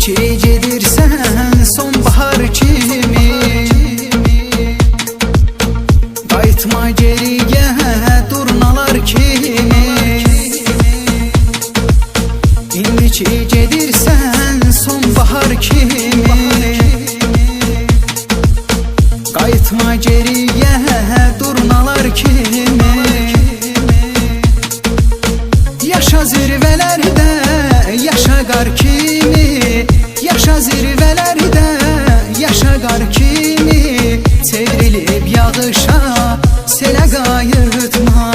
ki gedirsən sonbahar kimi, qayıtma geriyə durnalar kimi. İndi ki gedirsən sonbahar kimi, qayıtma geriyə durnalar kimi. Yaşa zirvələrdə, yaşa qar kimi, yaşa zirvələrdə, yaşa qar kimi. Çevrilib yağışa, selə qayıtma,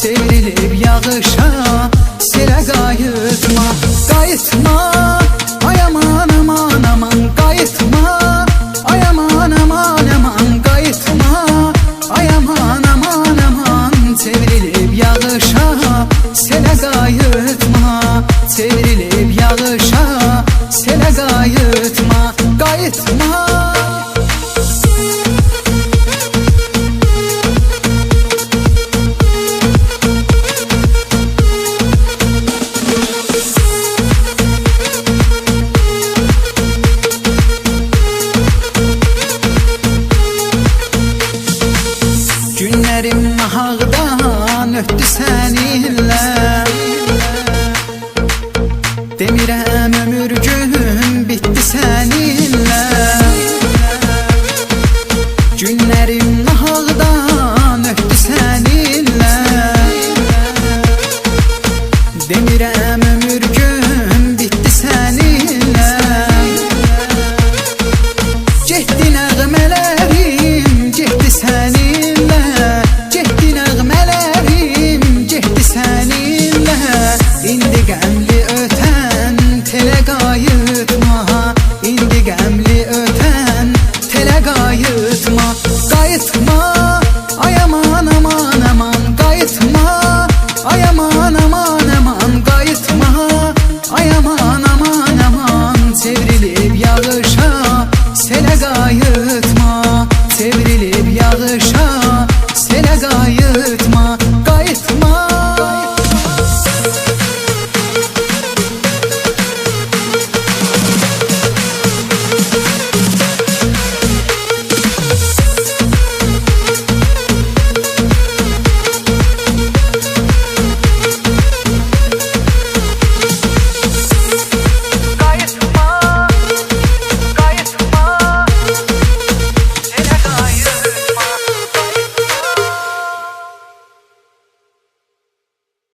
çevrilib yağışa, selə qayıtma. Qayıtma, ay aman aman aman, qayıtma, ay aman aman aman, qayıtma, ay aman aman aman. Çevrilib yağışa, selə qayıtma, çevrilib yağışa, selə qayıtma, qayıtma. Günlərim nahaqdan ötdü səninlə,